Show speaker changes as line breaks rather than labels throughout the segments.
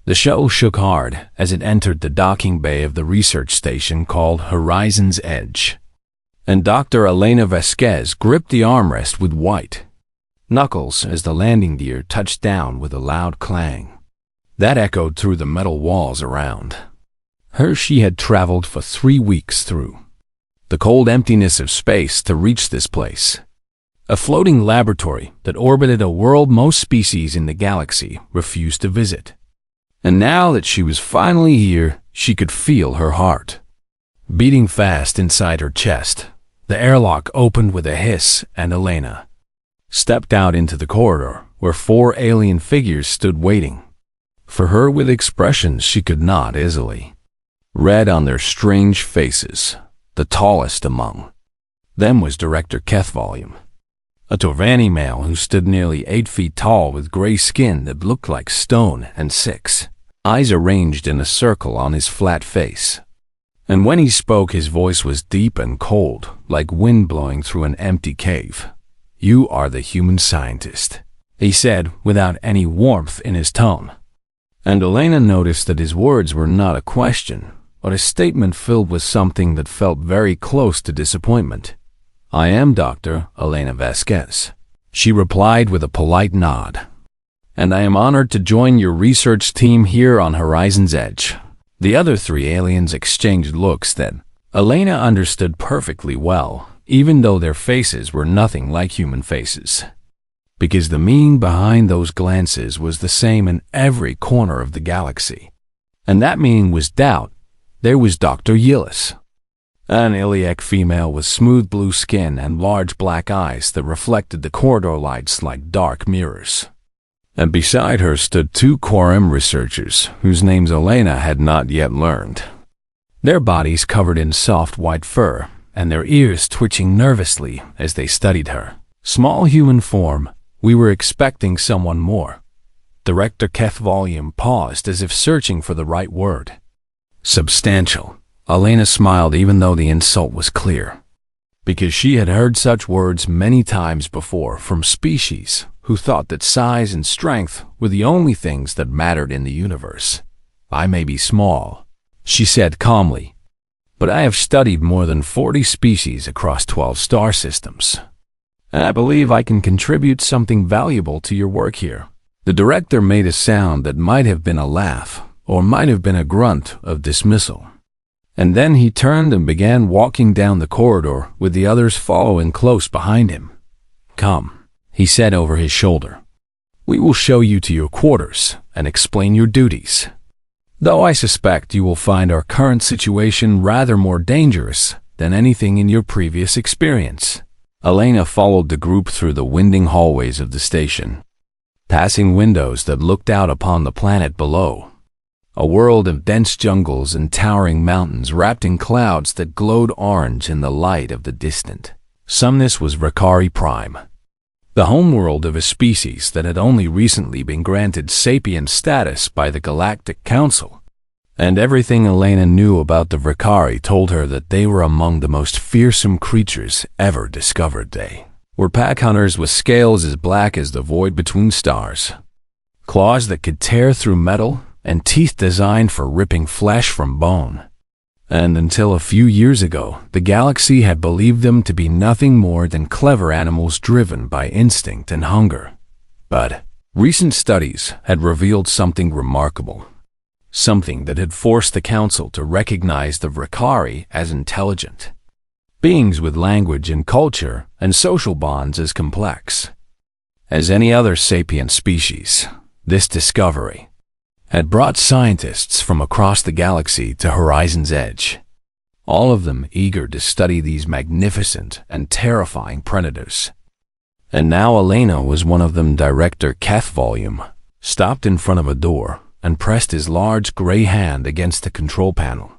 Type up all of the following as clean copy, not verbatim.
The shuttle shook hard as it entered the docking bay of the research station called Horizon's Edge, and Dr. Elena Vasquez gripped the armrest with white knuckles as the landing gear touched down with a loud clang that echoed through the metal walls around her. She had traveled for 3 weeks through the cold emptiness of space to reach this place, a floating laboratory that orbited a world most species in the galaxy refused to visit. And now that she was finally here, she could feel her heart beating fast inside her chest. The airlock opened with a hiss, and Elena stepped out into the corridor where 4 alien figures stood waiting for her with expressions she could not easily read on their strange faces. The tallest among them was Director HFY, a Torvani male who stood nearly 8 feet tall with gray skin that looked like stone and 6 eyes arranged in a circle on his flat face. And when he spoke, his voice was deep and cold, like wind blowing through an empty cave. "You are the human scientist," he said without any warmth in his tone. And Elena noticed that his words were not a question, but a statement filled with something that felt very close to disappointment. "I am Dr. Elena Vasquez," she replied with a polite nod, "and I am honored to join your research team here on Horizon's Edge." The other 3 aliens exchanged looks that Elena understood perfectly well, even though their faces were nothing like human faces, because the meaning behind those glances was the same in every corner of the galaxy. And that meaning was doubt. There was Dr. Yillis, an iliac female with smooth blue skin and large black eyes that reflected the corridor lights like dark mirrors. And beside her stood 2 Quorum researchers whose names Elena had not yet learned, their bodies covered in soft white fur and their ears twitching nervously as they studied her. Small human form, we were expecting someone more. Director HFY paused as if searching for the right word. Substantial. Elena smiled even though the insult was clear, because she had heard such words many times before from species who thought that size and strength were the only things that mattered in the universe. "I may be small," she said calmly, "but I have studied more than 40 species across 12 star systems, and I believe I can contribute something valuable to your work here." The director made a sound that might have been a laugh or might have been a grunt of dismissal. And then he turned and began walking down the corridor with the others following close behind him. "Come," he said over his shoulder. "We will show you to your quarters and explain your duties. Though I suspect you will find our current situation rather more dangerous than anything in your previous experience." Elena followed the group through the winding hallways of the station, passing windows that looked out upon the planet below, a world of dense jungles and towering mountains wrapped in clouds that glowed orange in the light of the distant sun. This was Rakari Prime, the homeworld of a species that had only recently been granted sapient status by the Galactic Council. And everything Elena knew about the Rakari told her that they were among the most fearsome creatures ever discovered. They were pack hunters with scales as black as the void between stars, claws that could tear through metal, and teeth designed for ripping flesh from bone. And until a few years ago, the galaxy had believed them to be nothing more than clever animals driven by instinct and hunger. But recent studies had revealed something remarkable, something that had forced the Council to recognize the Rakari as intelligent beings with language and culture and social bonds as complex as any other sapient species. This discovery had brought scientists from across the galaxy to Horizon's Edge, all of them eager to study these magnificent and terrifying predators. And now Elena was one of them. Director HFY stopped in front of a door and pressed his large gray hand against the control panel.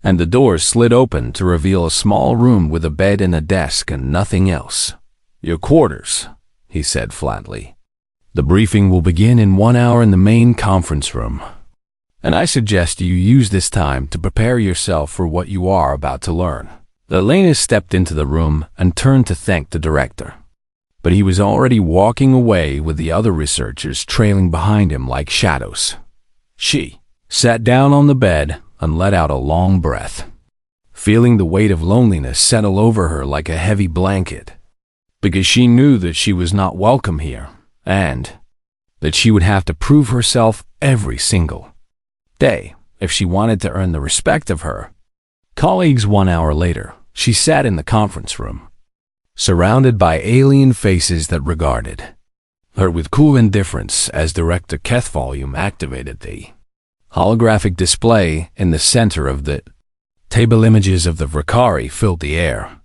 And the door slid open to reveal a small room with a bed and a desk and nothing else. "Your quarters," he said flatly. "The briefing will begin in 1 hour in the main conference room, and I suggest you use this time to prepare yourself for what you are about to learn." Elena stepped into the room and turned to thank the director, but he was already walking away with the other researchers trailing behind him like shadows. She sat down on the bed and let out a long breath, feeling the weight of loneliness settle over her like a heavy blanket, because she knew that she was not welcome here and that she would have to prove herself every single day if she wanted to earn the respect of her colleagues. 1 hour later, she sat in the conference room, surrounded by alien faces that regarded her with cool indifference as Director Keth Volume activated the holographic display in the center of the table. Images of the Vakari filled the air,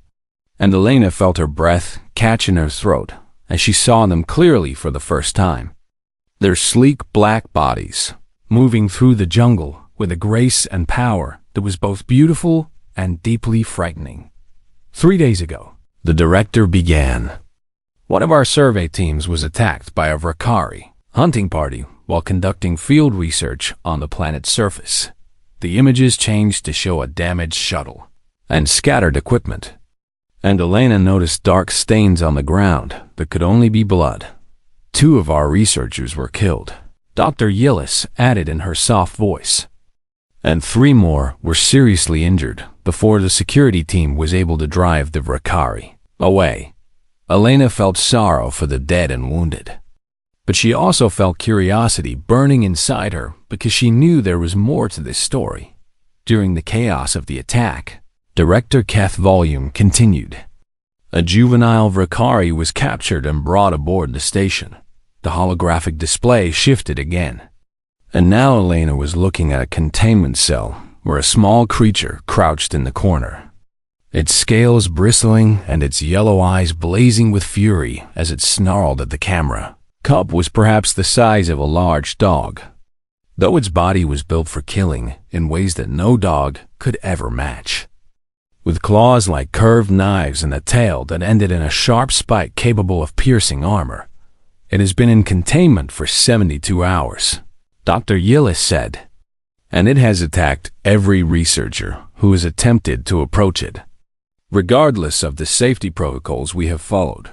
and Elena felt her breath catch in her throat as she saw them clearly for the first time. Their sleek black bodies moving through the jungle with a grace and power that was both beautiful and deeply frightening. 3 days ago, the director began. One of our survey teams was attacked by a Vakari hunting party while conducting field research on the planet's surface. The images changed to show a damaged shuttle and scattered equipment, and Elena noticed dark stains on the ground that could only be blood. 2 of our researchers were killed, Dr. Yillis added in her soft voice, and 3 more were seriously injured before the security team was able to drive the Vakari away. Elena felt sorrow for the dead and wounded, but she also felt curiosity burning inside her because she knew there was more to this story. During the chaos of the attack, Director Keth Volume continued. A juvenile Vakari was captured and brought aboard the station. The holographic display shifted again, and now Elena was looking at a containment cell where a small creature crouched in the corner, its scales bristling and its yellow eyes blazing with fury as it snarled at the camera. Cub was perhaps the size of a large dog, though its body was built for killing in ways that no dog could ever match. With claws like curved knives and a tail that ended in a sharp spike capable of piercing armor, it has been in containment for 72 hours, Dr. Yillis said, and it has attacked every researcher who has attempted to approach it. Regardless of the safety protocols we have followed,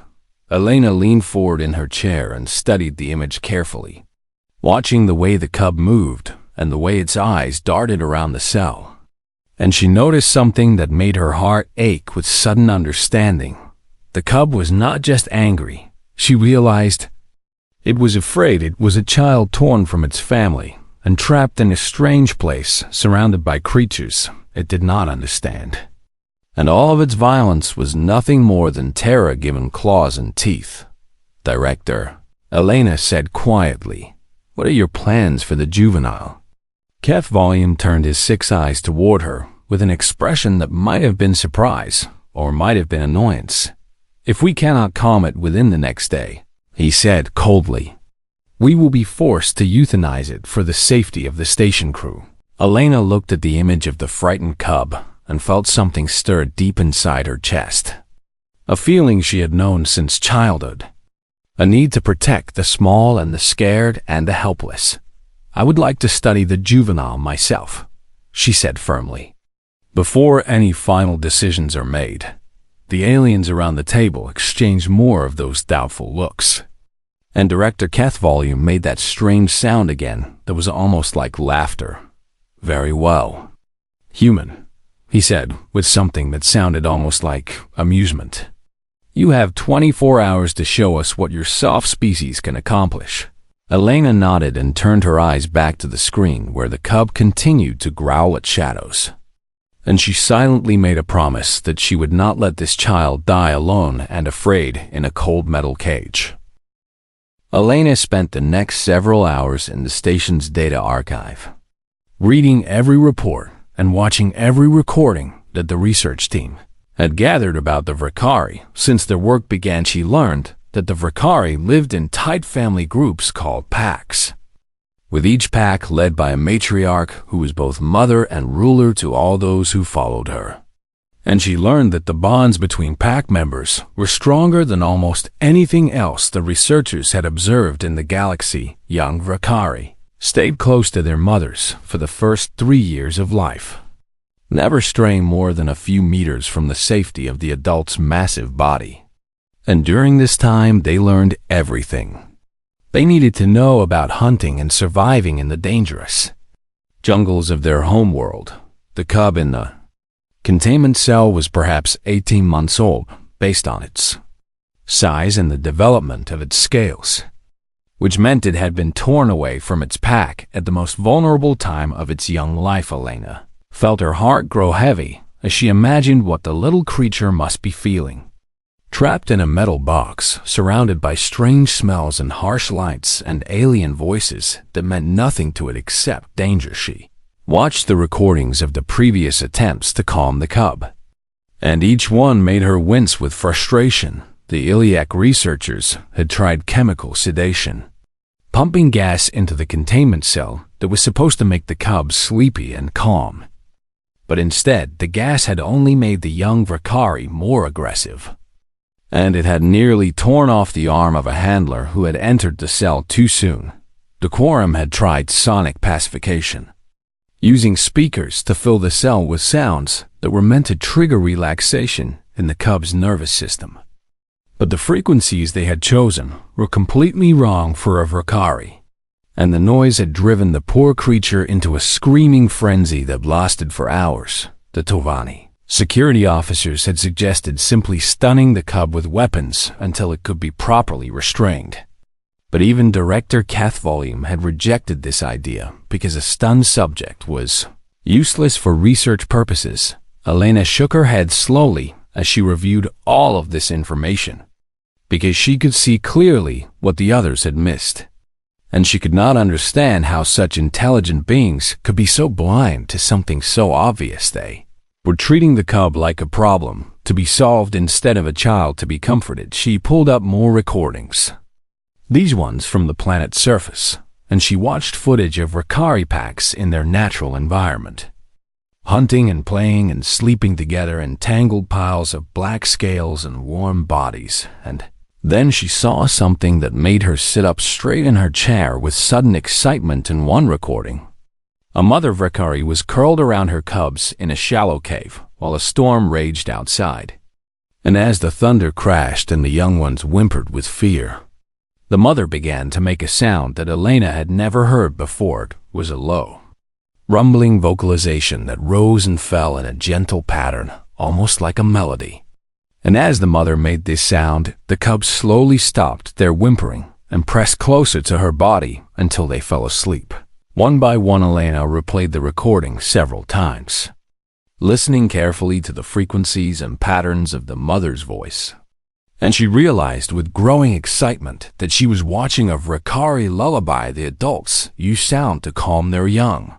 Elena leaned forward in her chair and studied the image carefully, watching the way the cub moved and the way its eyes darted around the cell. And she noticed something that made her heart ache with sudden understanding. The cub was not just angry. She realized it was afraid. It was a child torn from its family and trapped in a strange place surrounded by creatures it did not understand. And all of its violence was nothing more than terror given claws and teeth. Director, Elena said quietly, what are your plans for the juvenile? Keth Volume turned his 6 eyes toward her with an expression that might have been surprise or might have been annoyance. If we cannot calm it within the next day, he said coldly, we will be forced to euthanize it for the safety of the station crew. Elena looked at the image of the frightened cub and felt something stir deep inside her chest. A feeling she had known since childhood. A need to protect the small and the scared and the helpless. I would like to study the juvenile myself, she said firmly. Before any final decisions are made, the aliens around the table exchanged more of those doubtful looks. And Director Keth Volume made that strange sound again that was almost like laughter. Very well. Human, he said with something that sounded almost like amusement. You have 24 hours to show us what your soft species can accomplish. Elena nodded and turned her eyes back to the screen where the cub continued to growl at shadows. And she silently made a promise that she would not let this child die alone and afraid in a cold metal cage. Elena spent the next several hours in the station's data archive, reading every report and watching every recording that the research team had gathered about the Vakari. Since their work began, she learned that the Vakari lived in tight family groups called packs, with each pack led by a matriarch who was both mother and ruler to all those who followed her. And she learned that the bonds between pack members were stronger than almost anything else the researchers had observed in the galaxy. Young Vakari stayed close to their mothers for the first 3 years of life, never straying more than a few meters from the safety of the adult's massive body. And during this time, they learned everything. They needed to know about hunting and surviving in the dangerous jungles of their homeworld. The cub in the containment cell was perhaps 18 months old, based on its size and the development of its scales, which meant it had been torn away from its pack at the most vulnerable time of its young life. Elena felt her heart grow heavy as she imagined what the little creature must be feeling. Trapped in a metal box, surrounded by strange smells and harsh lights and alien voices that meant nothing to it except danger, she watched the recordings of the previous attempts to calm the cub, and each one made her wince with frustration. The iliac researchers had tried chemical sedation, pumping gas into the containment cell that was supposed to make the cub sleepy and calm. But instead, the gas had only made the young Vakari more aggressive, and it had nearly torn off the arm of a handler who had entered the cell too soon. The quorum had tried sonic pacification, using speakers to fill the cell with sounds that were meant to trigger relaxation in the cub's nervous system. But the frequencies they had chosen were completely wrong for a Vakari, and the noise had driven the poor creature into a screaming frenzy that lasted for hours. The Tovani security officers had suggested simply stunning the cub with weapons until it could be properly restrained. But even Director Cathvolume had rejected this idea because a stunned subject was useless for research purposes. Elena shook her head slowly as she reviewed all of this information, because she could see clearly what the others had missed, and she could not understand how such intelligent beings could be so blind to something so obvious. They were treating the cub like a problem to be solved instead of a child to be comforted. She pulled up more recordings, these ones from the planet's surface, and she watched footage of Vakari packs in their natural environment, hunting and playing and sleeping together in tangled piles of black scales and warm bodies. And then she saw something that made her sit up straight in her chair with sudden excitement. In one recording, a mother Vakari was curled around her cubs in a shallow cave while a storm raged outside. And as the thunder crashed and the young ones whimpered with fear, the mother began to make a sound that Elena had never heard before. It was a low, rumbling vocalization that rose and fell in a gentle pattern, almost like a melody. And as the mother made this sound, the cubs slowly stopped their whimpering and pressed closer to her body until they fell asleep. One by one, Elena replayed the recording several times, listening carefully to the frequencies and patterns of the mother's voice. And she realized with growing excitement that she was watching a Vakari lullaby the adults use sound to calm their young,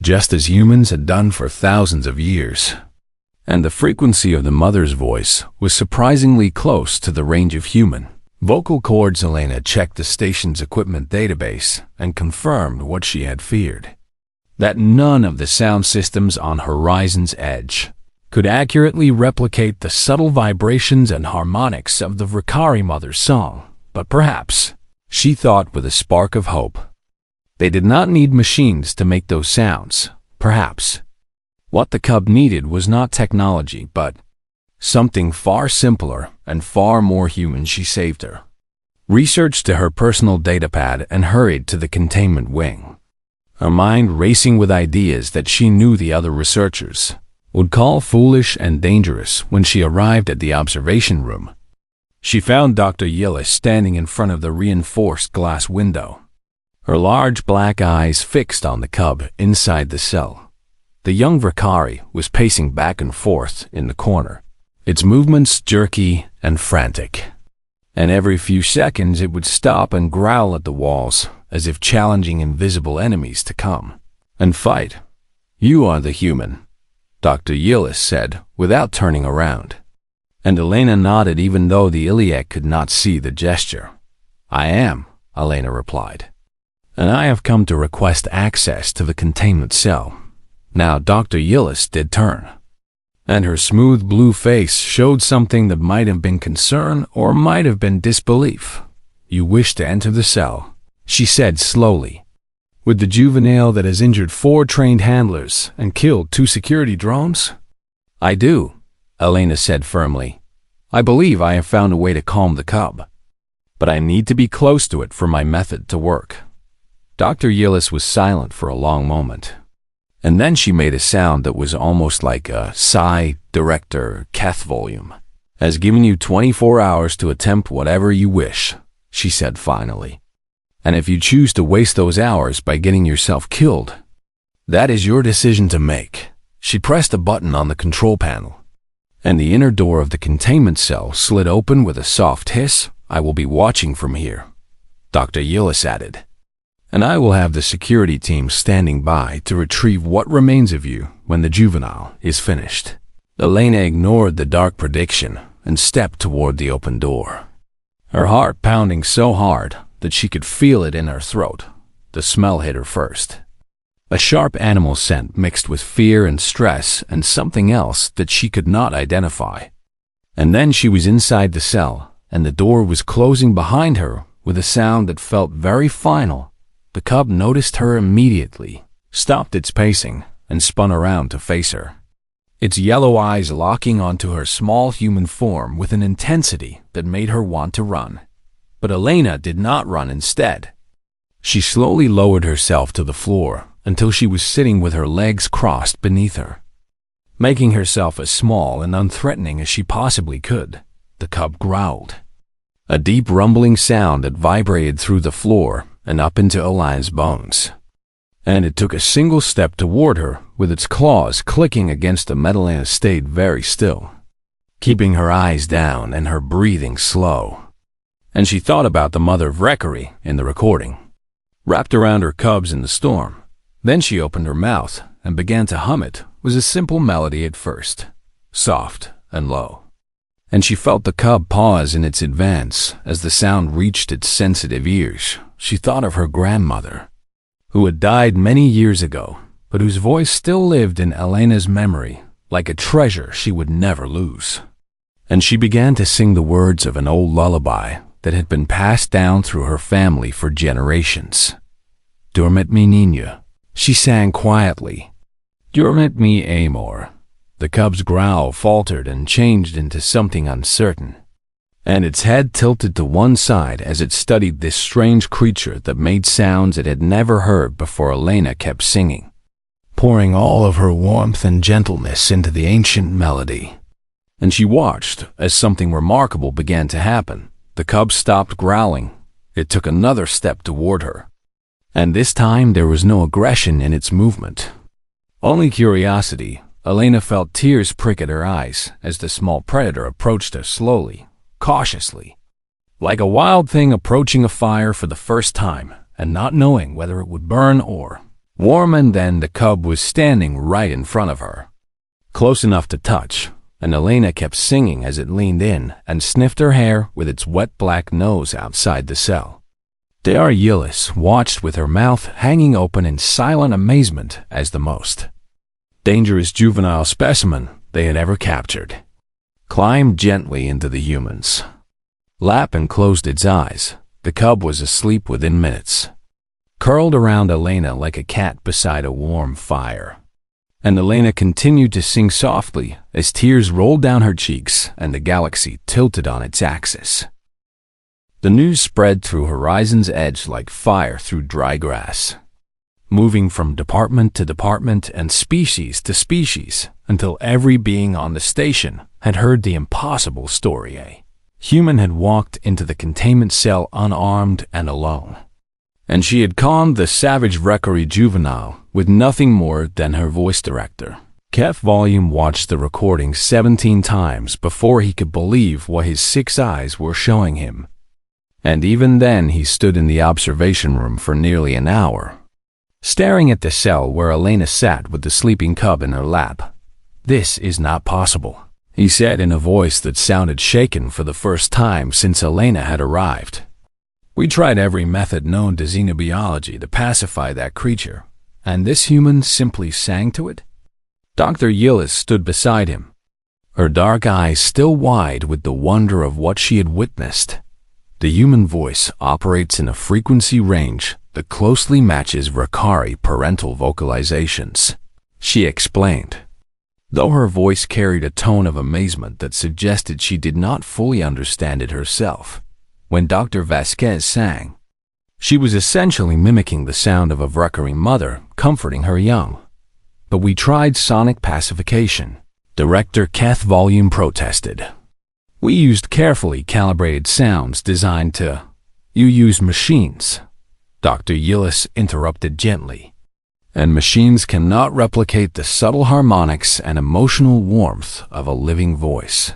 just as humans had done for thousands of years. And the frequency of the mother's voice was surprisingly close to the range of human vocal cords. Elena checked the station's equipment database and confirmed what she had feared, that none of the sound systems on Horizon's Edge could accurately replicate the subtle vibrations and harmonics of the Vakari mother's song. But perhaps, she thought with a spark of hope, they did not need machines to make those sounds. Perhaps what the cub needed was not technology, but something far simpler and far more human. She saved her research to her personal datapad and hurried to the containment wing, her mind racing with ideas that she knew the other researchers would call foolish and dangerous. When she arrived at the observation room, she found Dr. Yillis standing in front of the reinforced glass window, her large black eyes fixed on the cub inside the cell. The young Vakari was pacing back and forth in the corner, its movements jerky and frantic, and every few seconds it would stop and growl at the walls as if challenging invisible enemies to come and fight. "You are the human," Dr. Yillis said without turning around, and Elena nodded even though the iliac could not see the gesture. "I am," Elena replied, "and I have come to request access to the containment cell." Now Dr. Yillis did turn, and her smooth blue face showed something that might have been concern or might have been disbelief. "You wish to enter the cell," she said slowly, "with the juvenile that has injured 4 trained handlers and killed 2 security drones?" "I do," Elena said firmly. "I believe I have found a way to calm the cub. but I need to be close to it for my method to work." Dr. Yillis was silent for a long moment, and then she made a sound that was almost like a Sci Director Keth volume. "Has given you 24 hours to attempt whatever you wish," she said finally. "And if you choose to waste those hours by getting yourself killed, that is your decision to make." She pressed a button on the control panel, and the inner door of the containment cell slid open with a soft hiss. "I will be watching from here," Dr. Yillis added, "and I will have the security team standing by to retrieve what remains of you when the juvenile is finished." Elena ignored the dark prediction and stepped toward the open door, her heart pounding so hard that she could feel it in her throat. The smell hit her first. A sharp animal scent mixed with fear and stress and something else that she could not identify. And then she was inside the cell, and the door was closing behind her with a sound that felt very final. The cub noticed her immediately, stopped its pacing, and spun around to face her, its yellow eyes locking onto her small human form with an intensity that made her want to run. But Elena did not run instead. She slowly lowered herself to the floor until she was sitting with her legs crossed beneath her, making herself as small and unthreatening as she possibly could. The cub growled, a deep rumbling sound that vibrated through the floor and up into Elena's bones. And it took a single step toward her, with its claws clicking against the metal. Elena stayed very still, keeping her eyes down and her breathing slow. And she thought about the mother of Reverie in the recording, wrapped around her cubs in the storm. Then she opened her mouth and began to hum. It was a simple melody at first, soft and low. And she felt the cub pause in its advance as the sound reached its sensitive ears. She thought of her grandmother, who had died many years ago, but whose voice still lived in Elena's memory like a treasure she would never lose. And she began to sing the words of an old lullaby that had been passed down through her family for generations. "Dormit mi niña," she sang quietly. "Dormit mi amor." The cub's growl faltered and changed into something uncertain, and its head tilted to one side as it studied this strange creature that made sounds it had never heard before. Elena kept singing, pouring all of her warmth and gentleness into the ancient melody. And she watched as something remarkable began to happen. The cub stopped growling. It took another step toward her, and this time there was no aggression in its movement, only curiosity. Elena felt tears prick at her eyes as the small predator approached her slowly, cautiously, like a wild thing approaching a fire for the first time and not knowing whether it would burn or warm. And then the cub was standing right in front of her, close enough to touch, and Elena kept singing as it leaned in and sniffed her hair with its wet black nose outside the cell. Dr. Yillis watched with her mouth hanging open in silent amazement as the most dangerous juvenile specimen they had ever captured climbed gently into the human's lap and closed its eyes. The cub was asleep within minutes, curled around Elena like a cat beside a warm fire. And Elena continued to sing softly as tears rolled down her cheeks and the galaxy tilted on its axis. The news spread through Horizon's Edge like fire through dry grass, moving from department to department and species to species until every being on the station had heard the impossible story. A human had walked into the containment cell unarmed and alone, and she had calmed the savage Reverie juvenile with nothing more than her voice director. Keth Volume watched the recording 17 times before he could believe what his 6 eyes were showing him. And even then he stood in the observation room for nearly an hour, staring at the cell where Elena sat with the sleeping cub in her lap. "This is not possible," he said in a voice that sounded shaken for the first time since Elena had arrived. "We tried every method known to xenobiology to pacify that creature, and this human simply sang to it?" Dr. Yillis stood beside him, her dark eyes still wide with the wonder of what she had witnessed. "The human voice operates in a frequency range that closely matches Reverie parental vocalizations," she explained, though her voice carried a tone of amazement that suggested she did not fully understand it herself. when Dr. Vasquez sang. She was essentially mimicking the sound of a recurring mother comforting her young. But we tried sonic pacification. Director Kath Volume protested. We used carefully calibrated sounds designed to... You use machines, Dr. Yillis interrupted gently. And machines cannot replicate the subtle harmonics and emotional warmth of a living voice.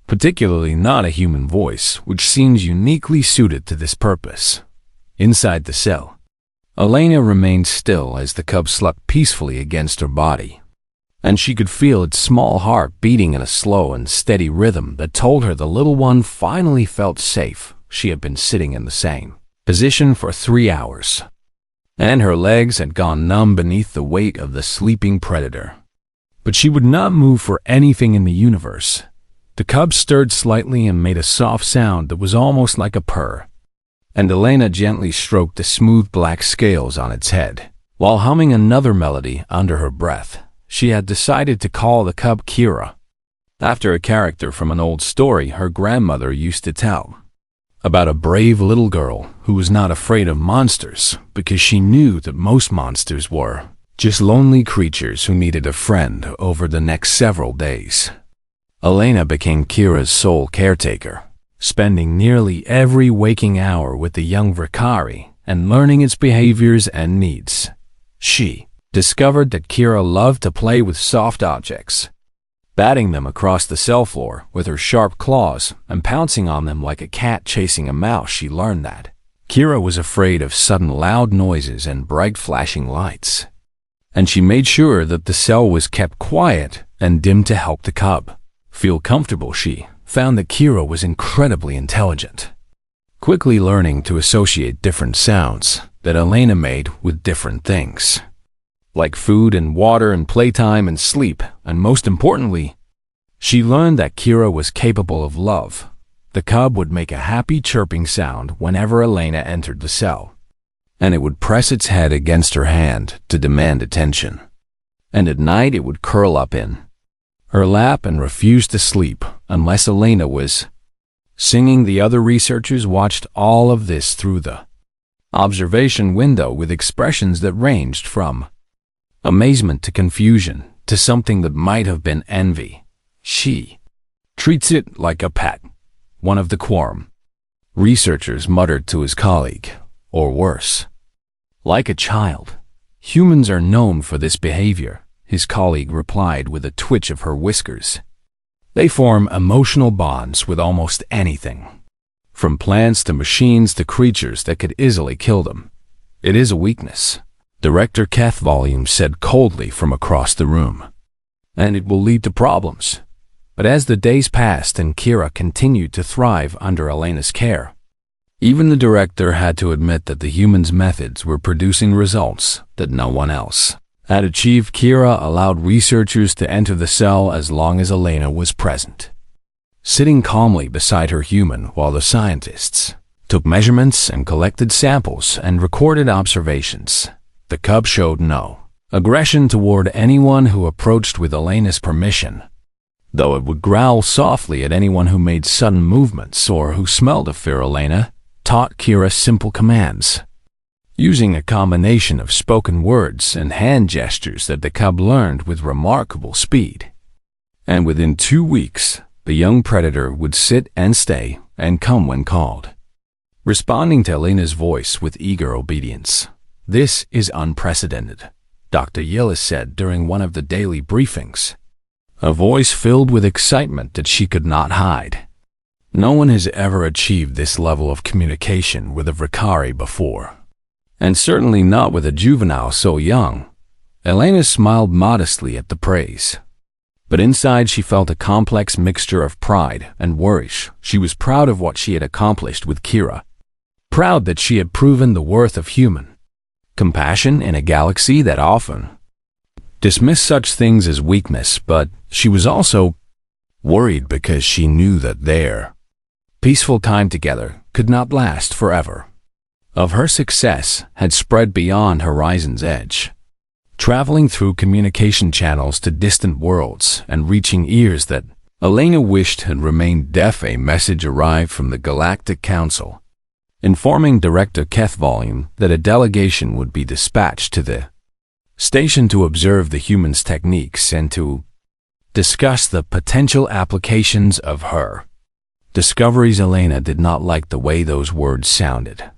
Particularly not a human voice, which seems uniquely suited to this purpose. Inside the cell, Elena remained still as the cub slept peacefully against her body, and she could feel its small heart beating in a slow and steady rhythm that told her the little one finally felt safe. She had been sitting in the same position for 3 hours, and her legs had gone numb beneath the weight of the sleeping predator. But she would not move for anything in the universe. The cub stirred slightly and made a soft sound that was almost like a purr, and Elena gently stroked the smooth black scales on its head, while humming another melody under her breath. She had decided to call the cub Kira, after a character from an old story her grandmother used to tell, about a brave little girl who was not afraid of monsters because she knew that most monsters were just lonely creatures who needed a friend over the next several days. Elena became Kira's sole caretaker, spending nearly every waking hour with the young Vicari and learning its behaviors and needs. She discovered that Kira loved to play with soft objects, batting them across the cell floor with her sharp claws and pouncing on them like a cat chasing a mouse. She learned that Kira was afraid of sudden loud noises and bright flashing lights, and she made sure that the cell was kept quiet and dim to help the cub feel comfortable. She found that Kira was incredibly intelligent, quickly learning to associate different sounds that Elena made with different things, like food and water and playtime and sleep, and most importantly, she learned that Kira was capable of love. The cub would make a happy chirping sound whenever Elena entered the cell, and it would press its head against her hand to demand attention. And at night it would curl up in her lap and refuse to sleep unless Elena was singing. The other researchers watched all of this through the observation window with expressions that ranged from amazement to confusion to something that might have been envy. She treats it like a pet, one of the quorum researchers muttered to his colleague, or worse, like a child. Humans are known for this behavior, his colleague replied with a twitch of her whiskers. They form emotional bonds with almost anything, from plants to machines to creatures that could easily kill them. It is a weakness, Director Kath Volume said coldly from across the room, and it will lead to problems. But as the days passed and Kira continued to thrive under Elena's care, even the director had to admit that the humans' methods were producing results that no one else had achieved. Kira allowed researchers to enter the cell as long as Elena was present, sitting calmly beside her human while the scientists took measurements and collected samples and recorded observations. The cub showed no aggression toward anyone who approached with Elena's permission, though it would growl softly at anyone who made sudden movements or who smelled of fear. Elena taught Kira simple commands, using a combination of spoken words and hand gestures that the cub learned with remarkable speed. And within 2 weeks, the young predator would sit and stay and come when called, responding to Elena's voice with eager obedience. This is unprecedented, Dr. Yillis said during one of the daily briefings, a voice filled with excitement that she could not hide. No one has ever achieved this level of communication with a Vicari before, and certainly not with a juvenile so young. Elena smiled modestly at the praise, but inside she felt a complex mixture of pride and worry. She was proud of what she had accomplished with Kira, proud that she had proven the worth of human compassion in a galaxy that often dismissed such things as weakness, but she was also worried because she knew that their peaceful time together could not last forever. Of her success had spread beyond Horizon's edge, traveling through communication channels to distant worlds and reaching ears that Elena wished had remained deaf. A message arrived from the Galactic Council, informing Director Keth Volume that a delegation would be dispatched to the station to observe the humans' techniques and to discuss the potential applications of her discoveries. Elena did not like the way those words sounded,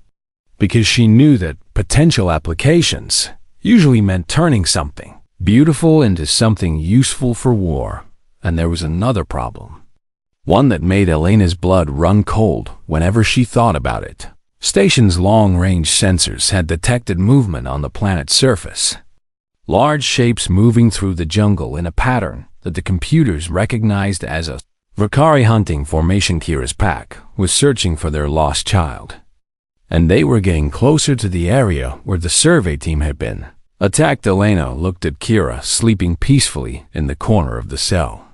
because she knew that potential applications usually meant turning something beautiful into something useful for war. And there was another problem, one that made Elena's blood run cold whenever she thought about it. Station's long-range sensors had detected movement on the planet's surface, large shapes moving through the jungle in a pattern that the computers recognized as a Vakari hunting formation. Kira's pack was searching for their lost child, and they were getting closer to the area where the survey team had been attacked. Elena looked at Kira sleeping peacefully in the corner of the cell,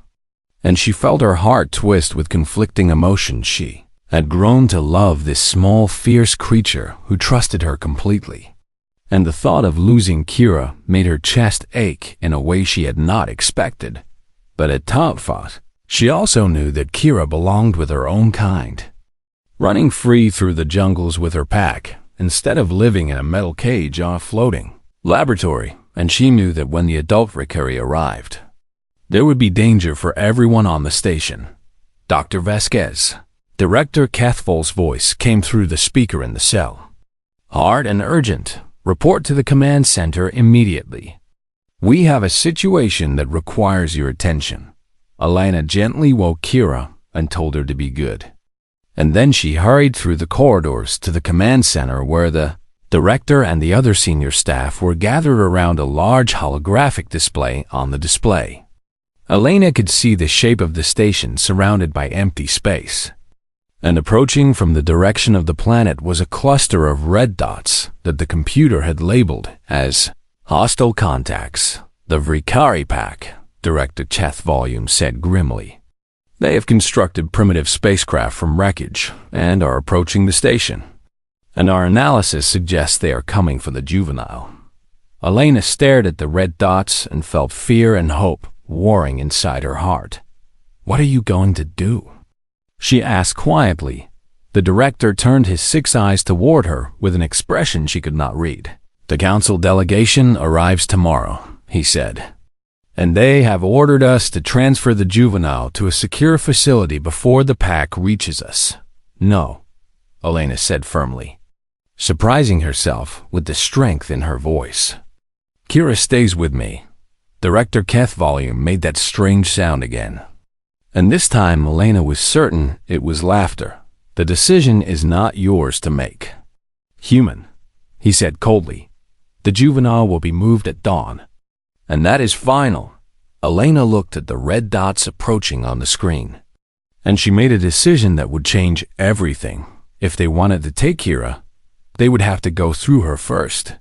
and she felt her heart twist with conflicting emotions. She had grown to love this small, fierce creature who trusted her completely, and the thought of losing Kira made her chest ache in a way she had not expected. But at top thought, she also knew that Kira belonged with her own kind, running free through the jungles with her pack, instead of living in a metal cage on a floating laboratory. And she knew that when the adult Vakari arrived, there would be danger for everyone on the station. Dr. Vasquez, Director Cathfol's voice came through the speaker in the cell. Hard and urgent. Report to the command center immediately. We have a situation that requires your attention. Elena gently woke Kira and told her to be good. And then she hurried through the corridors to the command center, where the director and the other senior staff were gathered around a large holographic display. On the display, Elena could see the shape of the station surrounded by empty space. And approaching from the direction of the planet was a cluster of red dots that the computer had labeled as hostile contacts. The Vakari pack, Director Cheth Volume said grimly. They have constructed primitive spacecraft from wreckage and are approaching the station, and our analysis suggests they are coming for the juvenile. Elena stared at the red dots and felt fear and hope warring inside her heart. What are you going to do? She asked quietly. The director turned his 6 eyes toward her with an expression she could not read. The council delegation arrives tomorrow, he said, and they have ordered us to transfer the juvenile to a secure facility before the pack reaches us. No, Elena said firmly, surprising herself with the strength in her voice. Kira stays with me. Director Keth Volume made that strange sound again. And this time Elena was certain it was laughter. The decision is not yours to make. Human, he said coldly. The juvenile will be moved at dawn. And that is final. Elena looked at the red dots approaching on the screen, and she made a decision that would change everything. If they wanted to take Kira, they would have to go through her first.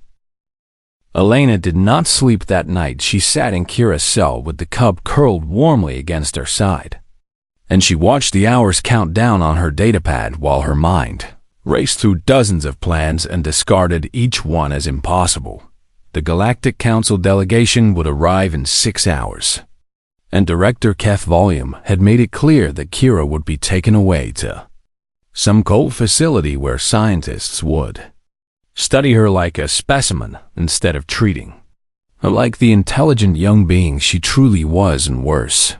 Elena did not sleep that night. She sat in Kira's cell with the cub curled warmly against her side, and she watched the hours count down on her datapad while her mind raced through dozens of plans and discarded each one as impossible. The Galactic Council delegation would arrive in 6 hours, and Director Keth Volume had made it clear that Kira would be taken away to some cold facility where scientists would study her like a specimen instead of treating her like the intelligent young being she truly was, and worse.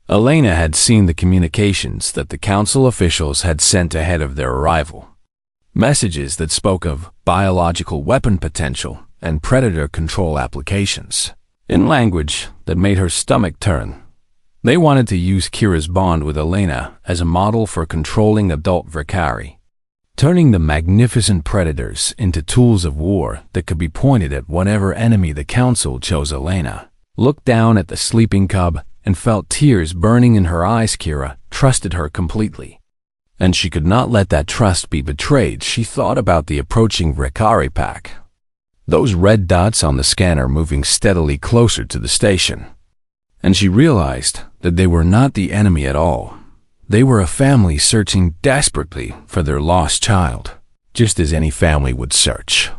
Elena had seen the communications that the council officials had sent ahead of their arrival, messages that spoke of biological weapon potential and predator control applications, in language that made her stomach turn. They wanted to use Kira's bond with Elena as a model for controlling adult Vakari, turning the magnificent predators into tools of war that could be pointed at whatever enemy the council chose. Elena looked down at the sleeping cub and felt tears burning in her eyes. Kira trusted her completely, and she could not let that trust be betrayed. She thought about the approaching Vakari pack, those red dots on the scanner moving steadily closer to the station, and she realized that they were not the enemy at all. They were a family searching desperately for their lost child, just as any family would search.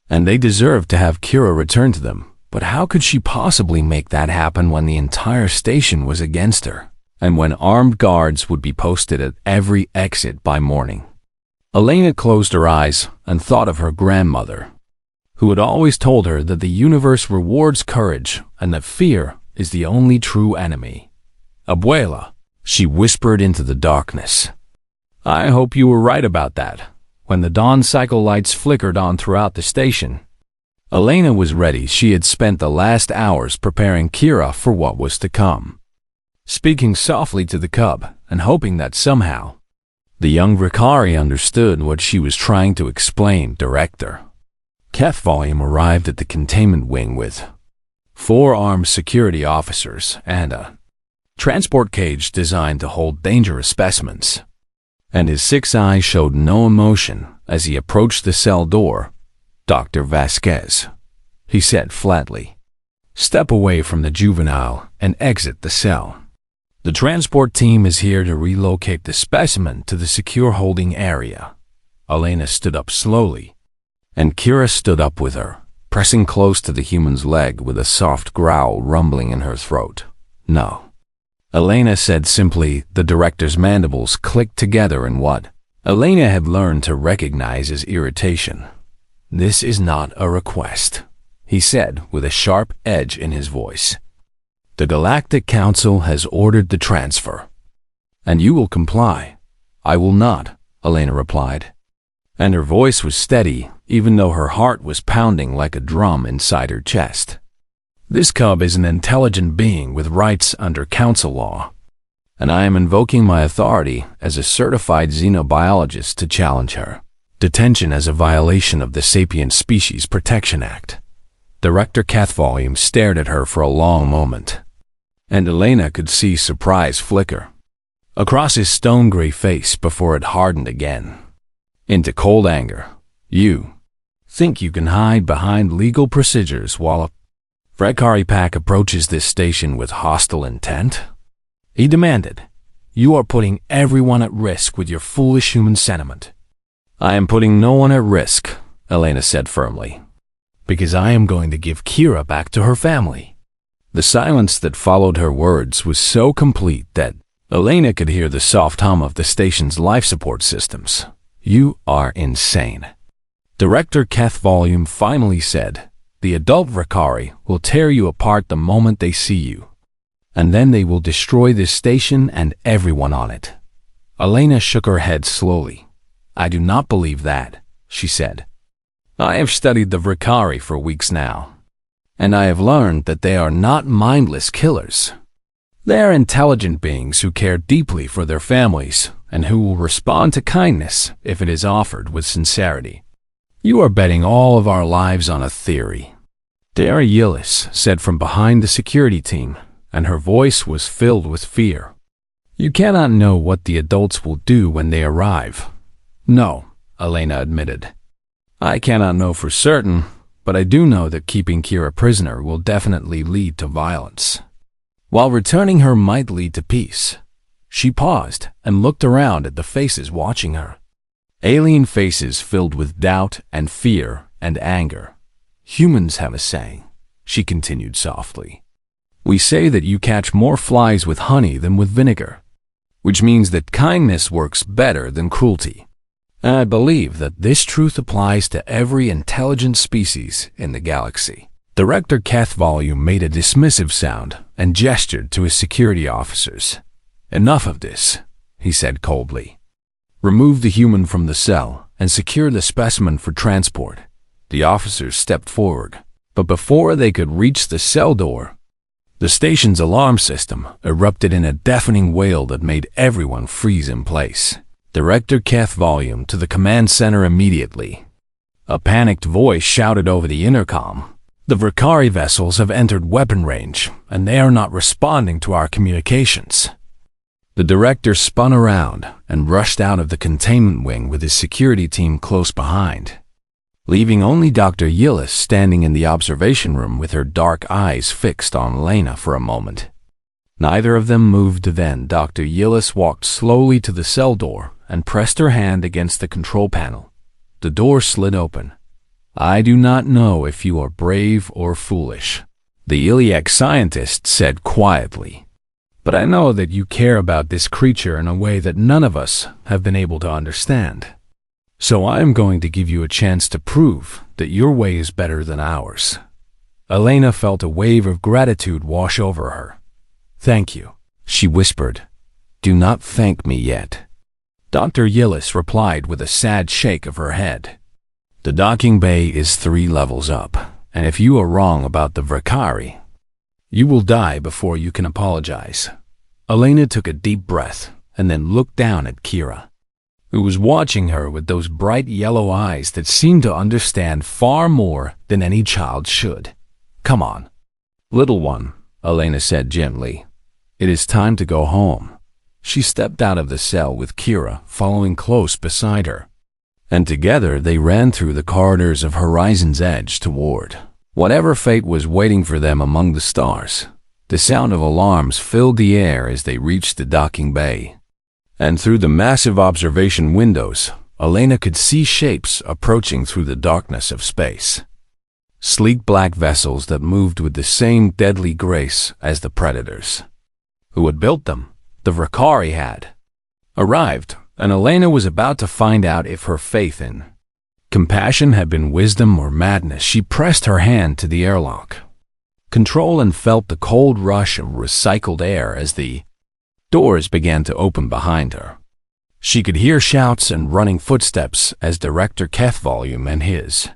And they deserved to have Kira return to them. But how could she possibly make that happen when the entire station was against her? and when armed guards would be posted at every exit by morning. Elena closed her eyes and thought of her grandmother, who had always told her that the universe rewards courage and that fear is the only true enemy. "Abuela," she whispered into the darkness. "I hope you were right about that." When the dawn cycle lights flickered on throughout the station, Elena was ready. She had spent the last hours preparing Kira for what was to come, speaking softly to the cub and hoping that somehow the young Ricari understood what she was trying to explain. Director Keth Volume arrived at the containment wing with 4 armed security officers and a transport cage designed to hold dangerous specimens, and his 6 eyes showed no emotion as he approached the cell door. "Dr. Vasquez," he said flatly, "step away from the juvenile and exit the cell. The transport team is here to relocate the specimen to the secure holding area." Elena stood up slowly, and Kira stood up with her, pressing close to the human's leg with a soft growl rumbling in her throat. "No," Elena said simply. The director's mandibles clicked together in what Elena had learned to recognize as irritation. "This is not a request," he said with a sharp edge in his voice. "The Galactic Council has ordered the transfer, and you will comply." "I will not," Elena replied, and her voice was steady even though her heart was pounding like a drum inside her chest. "This cub is an intelligent being with rights under council law, and I am invoking my authority as a certified xenobiologist to challenge her detention as a violation of the Sapient Species Protection Act." Director Keth Volume stared at her for a long moment, and Elena could see surprise flicker across his stone-gray face before it hardened again into cold anger. "You think you can hide behind legal procedures while a Frekari pack approaches this station with hostile intent?" he demanded. "You are putting everyone at risk with your foolish human sentiment." "I am putting no one at risk," Elena said firmly, "because I am going to give Kira back to her family." The silence that followed her words was so complete that Elena could hear the soft hum of the station's life support systems. "You are insane," Director Keth Volume finally said. "The adult Ricari will tear you apart the moment they see you, and then they will destroy this station and everyone on it." Elena shook her head slowly. "I do not believe that," she said. "I have studied the Ricari for weeks now, and I have learned that they are not mindless killers. They are intelligent beings who care deeply for their families and who will respond to kindness if it is offered with sincerity. You are betting all of our lives on a theory," Dara Yillis said from behind the security team, and her voice was filled with fear. "You cannot know what the adults will do when they arrive." "No," Elena admitted. "I cannot know for certain, but I do know that keeping Kira prisoner will definitely lead to violence, while returning her might lead to peace." She paused and looked around at the faces watching her. Alien faces filled with doubt and fear and anger. "Humans have a saying," she continued softly. "We say that you catch more flies with honey than with vinegar, which means that kindness works better than cruelty. And I believe that this truth applies to every intelligent species in the galaxy." Director Keth Volume made a dismissive sound and gestured to his security officers. "Enough of this," he said coldly. "Remove the human from the cell and secure the specimen for transport." The officers stepped forward, but before they could reach the cell door, the station's alarm system erupted in a deafening wail that made everyone freeze in place. Director Keth Volume to the command center immediately. A panicked voice shouted over the intercom. "The Ricari vessels have entered weapon range, and they are not responding to our communications." The director spun around and rushed out of the containment wing with his security team close behind, leaving only Dr. Yillis standing in the observation room with her dark eyes fixed on Lena for a moment. Neither of them moved. Then Dr. Yillis walked slowly to the cell door and pressed her hand against the control panel. The door slid open. "I do not know if you are brave or foolish," the Iliac scientist said quietly, But I know that you care about this creature in a way that none of us have been able to understand. So I am going to give you a chance to prove that your way is better than ours." Elena felt a wave of gratitude wash over her. "Thank you," she whispered. "Do not thank me yet." Dr. Yillis replied with a sad shake of her head. "The docking bay is 3 levels up, and if you are wrong about the Vakari, you will die before you can apologize." Elena took a deep breath and then looked down at Kira, who was watching her with those bright yellow eyes that seemed to understand far more than any child should. "Come on, little one," Elena said gently. "It is time to go home." She stepped out of the cell with Kira following close beside her, and together they ran through the corridors of Horizon's Edge toward whatever fate was waiting for them among the stars. The sound of alarms filled the air as they reached the docking bay, and through the massive observation windows, Elena could see shapes approaching through the darkness of space. Sleek black vessels that moved with the same deadly grace as the predators. Who had built them? The Vakari had arrived, and Elena was about to find out if her faith in compassion had been wisdom or madness. She pressed her hand to the airlock control and felt the cold rush of recycled air as the doors began to open behind her. She could hear shouts and running footsteps as Director Kethvolume and his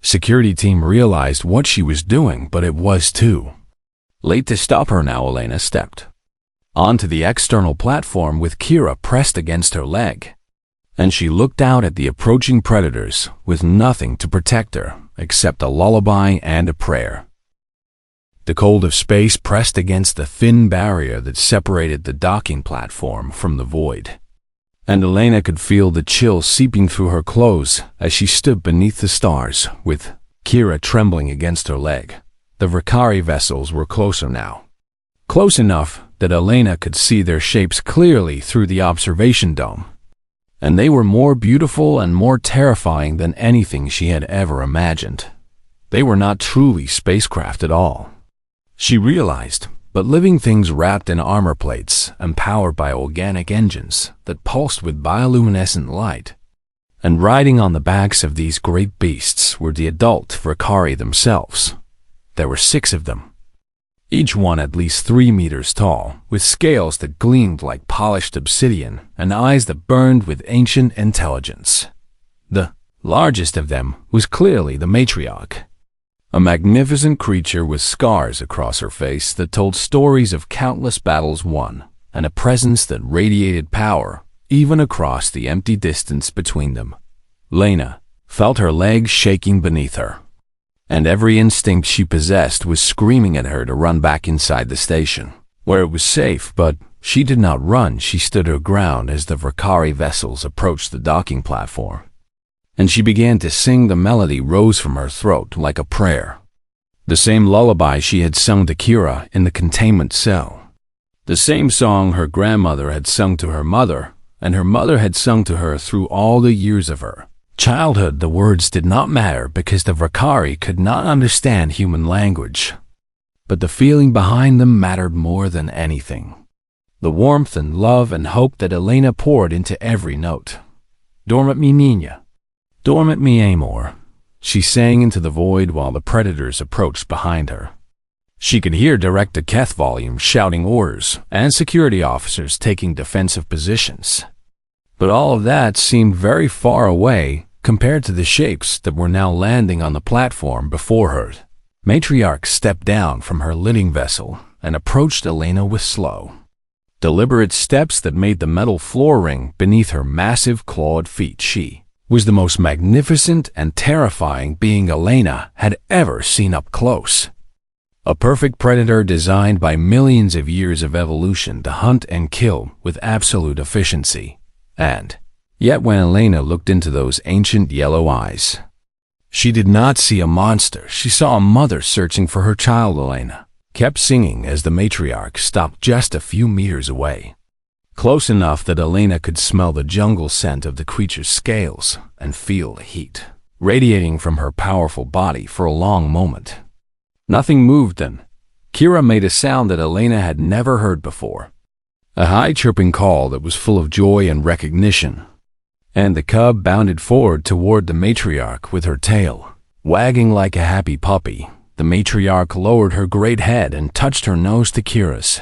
security team realized what she was doing, but it was too late to stop her now. Elena stepped onto the external platform with Kira pressed against her leg, and she looked out at the approaching predators with nothing to protect her except a lullaby and a prayer. The cold of space pressed against the thin barrier that separated the docking platform from the void, and Elena could feel the chill seeping through her clothes as she stood beneath the stars with Kira trembling against her leg. The Vakari vessels were closer now, close enough that Elena could see their shapes clearly through the observation dome, and they were more beautiful and more terrifying than anything she had ever imagined. They were not truly spacecraft at all, she realized, but living things wrapped in armor plates and powered by organic engines that pulsed with bioluminescent light. And riding on the backs of these great beasts were the adult Vakari themselves. There were 6 of them, each one at least 3 meters tall, with scales that gleamed like polished obsidian and eyes that burned with ancient intelligence. The largest of them was clearly the matriarch, a magnificent creature with scars across her face that told stories of countless battles won, and a presence that radiated power even across the empty distance between them. Lena felt her legs shaking beneath her, and every instinct she possessed was screaming at her to run back inside the station, where it was safe, but she did not run. She stood her ground as the Vakari vessels approached the docking platform, and she began to sing. The melody rose from her throat like a prayer, the same lullaby she had sung to Kira in the containment cell, the same song her grandmother had sung to her mother, and her mother had sung to her through all the years of her childhood. The words did not matter because the Vakari could not understand human language, but the feeling behind them mattered more than anything. The warmth and love and hope that Elena poured into every note. "Dorm at me, Nina. Dorm at me, Amor," she sang into the void while the predators approached behind her. She could hear Director Kethvolume shouting orders and security officers taking defensive positions. But all of that seemed very far away compared to the shapes that were now landing on the platform before her. Matriarch stepped down from her living vessel and approached Elena with slow, deliberate steps that made the metal floor ring beneath her massive clawed feet. She was the most magnificent and terrifying being Elena had ever seen up close. A perfect predator designed by millions of years of evolution to hunt and kill with absolute efficiency. And yet when Elena looked into those ancient yellow eyes, she did not see a monster. She saw a mother searching for her child. Elena kept singing as the matriarch stopped just a few meters away, close enough that Elena could smell the jungle scent of the creature's scales and feel the heat radiating from her powerful body. For a long moment, nothing moved. Then Kira made a sound that Elena had never heard before. A high chirping call that was full of joy and recognition. And the cub bounded forward toward the matriarch with her tail wagging like a happy puppy. The matriarch lowered her great head and touched her nose to Kira's.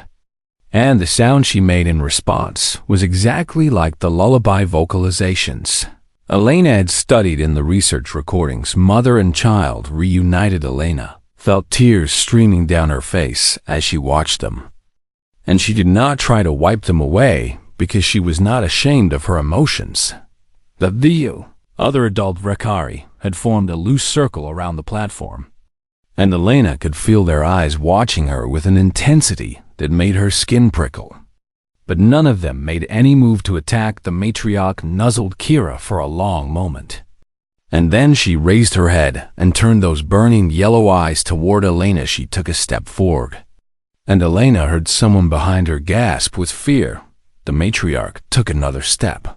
And the sound she made in response was exactly like the lullaby vocalizations Elena had studied in the research recordings. Mother and child, reunited Elena, felt tears streaming down her face as she watched them. And she did not try to wipe them away because she was not ashamed of her emotions. The other adult Vrakari had formed a loose circle around the platform, and Elena could feel their eyes watching her with an intensity that made her skin prickle. But none of them made any move to attack. The matriarch nuzzled Kira for a long moment. And then she raised her head and turned those burning yellow eyes toward Elena. She took a step forward, and Elena heard someone behind her gasp with fear. The matriarch took another step,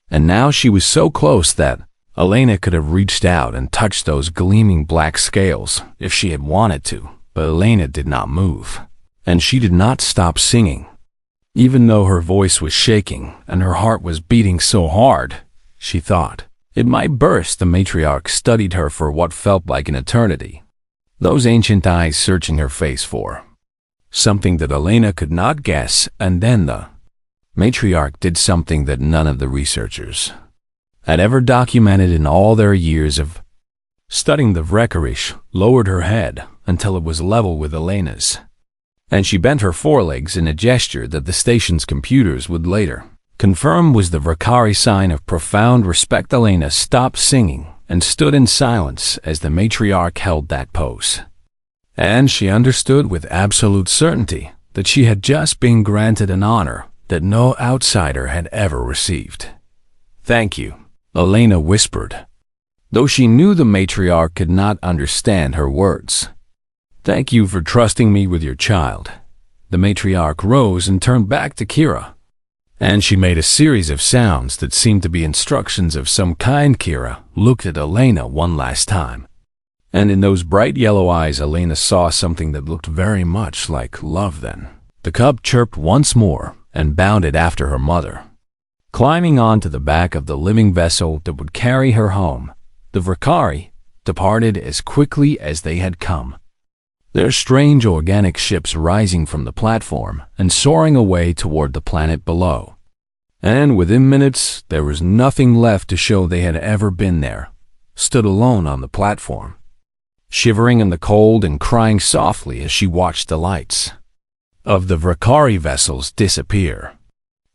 and now she was so close that Elena could have reached out and touched those gleaming black scales if she had wanted to. But Elena did not move, and she did not stop singing. Even though her voice was shaking and her heart was beating so hard, she thought it might burst. The matriarch studied her for what felt like an eternity, those ancient eyes searching her face for something that Elena could not guess. And then the matriarch did something that none of the researchers had ever documented in all their years of studying. The Vrakarish lowered her head until it was level with Elena's, and she bent her forelegs in a gesture that the station's computers would later confirm was the Vrakari sign of profound respect. Elena stopped singing and stood in silence as the matriarch held that pose. And she understood with absolute certainty that she had just been granted an honor that no outsider had ever received. "Thank you," Elena whispered, though she knew the matriarch could not understand her words. "Thank you for trusting me with your child." The matriarch rose and turned back to Kira, and she made a series of sounds that seemed to be instructions of some kind. Kira looked at Elena one last time, and in those bright yellow eyes Elena saw something that looked very much like love. Then the cub chirped once more and bounded after her mother, climbing onto the back of the living vessel that would carry her home. The Vrakari departed as quickly as they had come, their strange organic ships rising from the platform and soaring away toward the planet below. And within minutes, there was nothing left to show they had ever been there. Stood alone on the platform, shivering in the cold and crying softly as she watched the lights of the Vrakari vessels disappear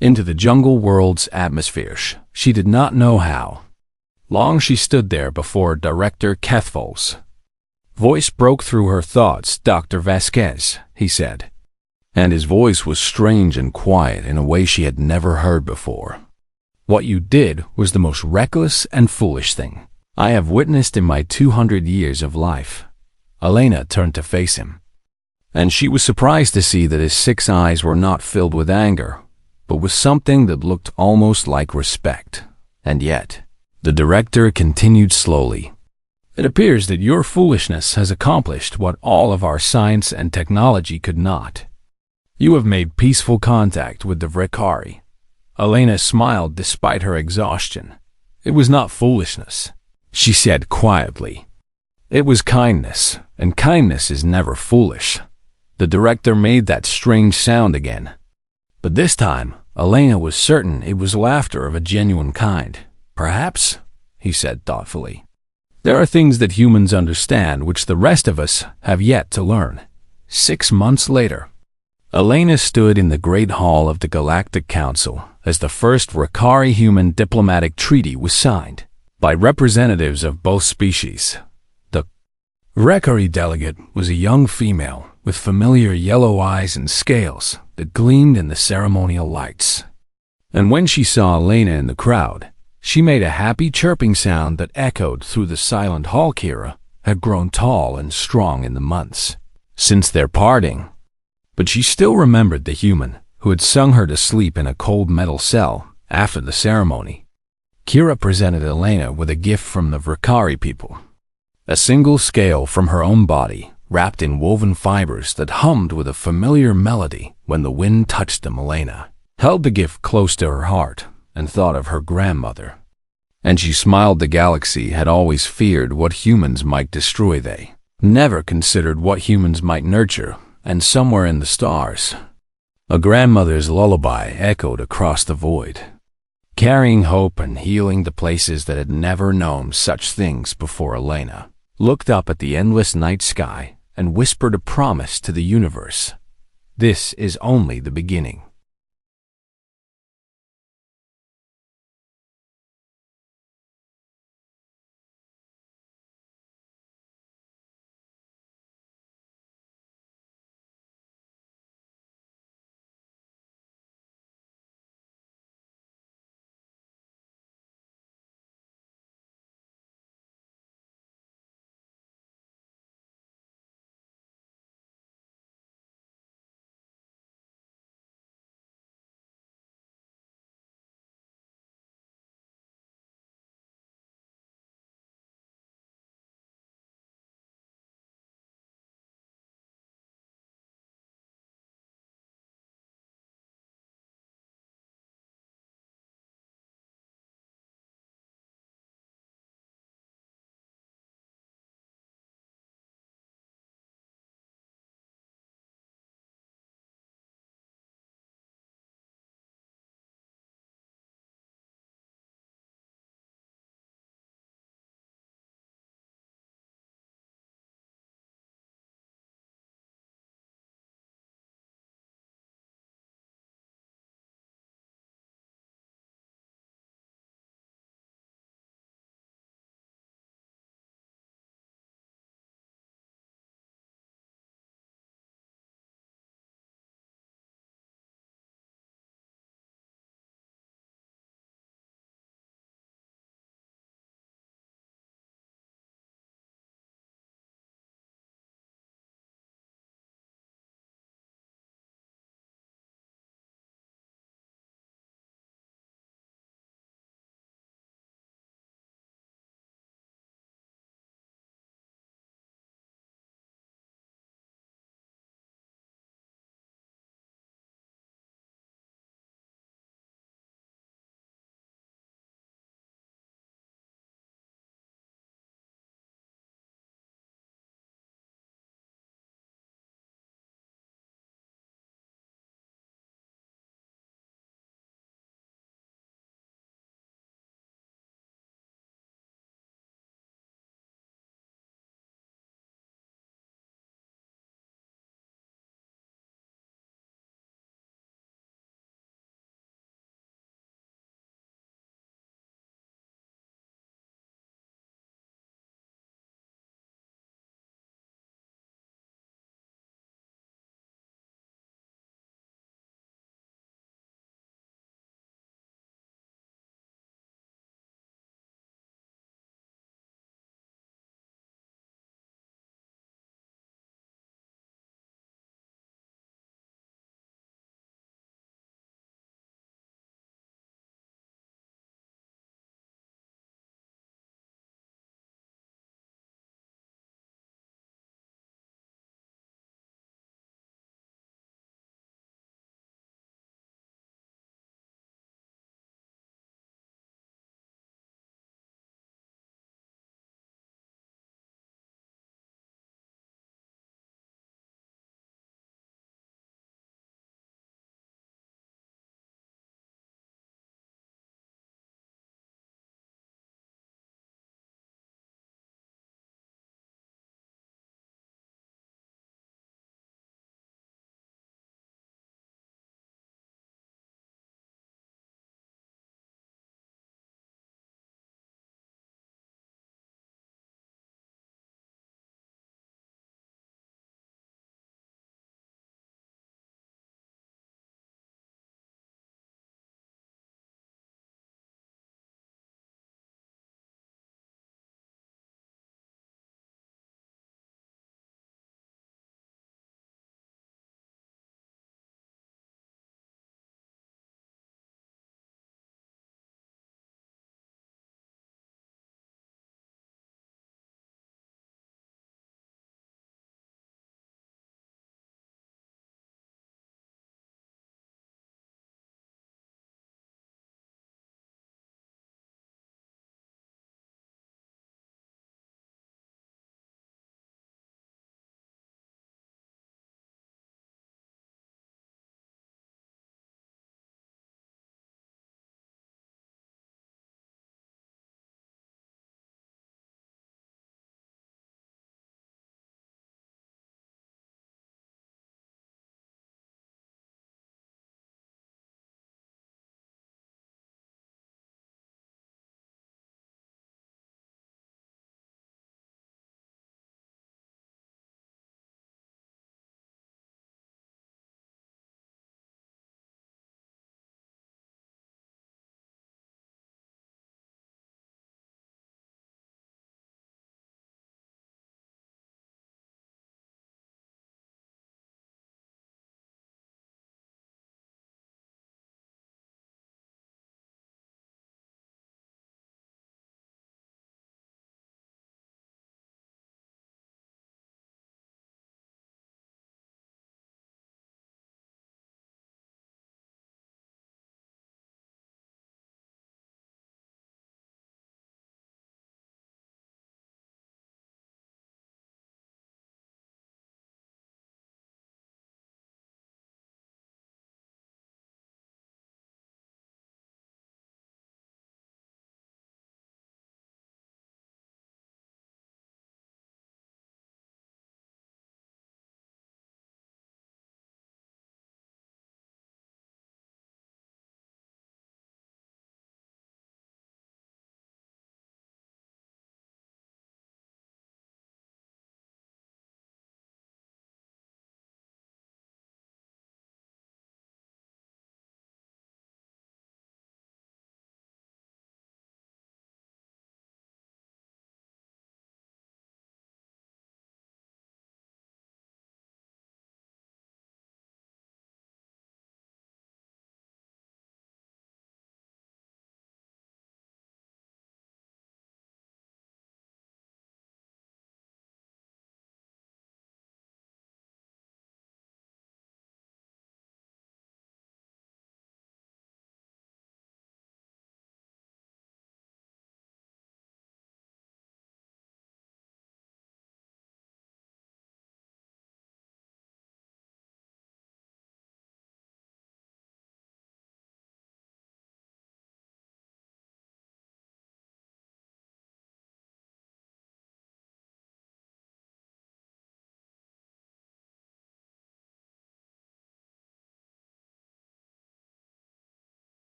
into the jungle world's atmosphere. She did not know how long she stood there before Director Kethvol's voice broke through her thoughts. "Dr. Vasquez," he said, and his voice was strange and quiet in a way she had never heard before. "What you did was the most reckless and foolish thing I have witnessed in my 200 years of life." Elena turned to face him, and she was surprised to see that his 6 eyes were not filled with anger, but with something that looked almost like respect. And yet, the director continued slowly, "It appears that your foolishness has accomplished what all of our science and technology could not. You have made peaceful contact with the Vrakari." Elena smiled despite her exhaustion. "It was not foolishness," she said quietly. "It was kindness, and kindness is never foolish." The director made that strange sound again, but this time Elena was certain it was laughter of a genuine kind. "Perhaps," he said thoughtfully, "there are things that humans understand which the rest of us have yet to learn." 6 months later, Elena stood in the Great Hall of the Galactic Council as the first Vrakari human diplomatic treaty was signed by representatives of both species. The Vrakari delegate was a young female with familiar yellow eyes and scales that gleamed in the ceremonial lights. And when she saw Elena in the crowd, she made a happy chirping sound that echoed through the silent hall. Kira had grown tall and strong in the months since their parting, but she still remembered the human who had sung her to sleep in a cold metal cell after the ceremony. Kira presented Elena with a gift from the Vrakari people, a single scale from her own body wrapped in woven fibers that hummed with a familiar melody when the wind touched them. Elena held the gift close to her heart and thought of her grandmother. And she smiled. The galaxy had always feared what humans might destroy. They never considered what humans might nurture, and somewhere in the stars, a grandmother's lullaby echoed across the void, carrying hope and healing to places that had never known such things before. Elena looked up at the endless night sky and whispered a promise to the universe. This is only the beginning.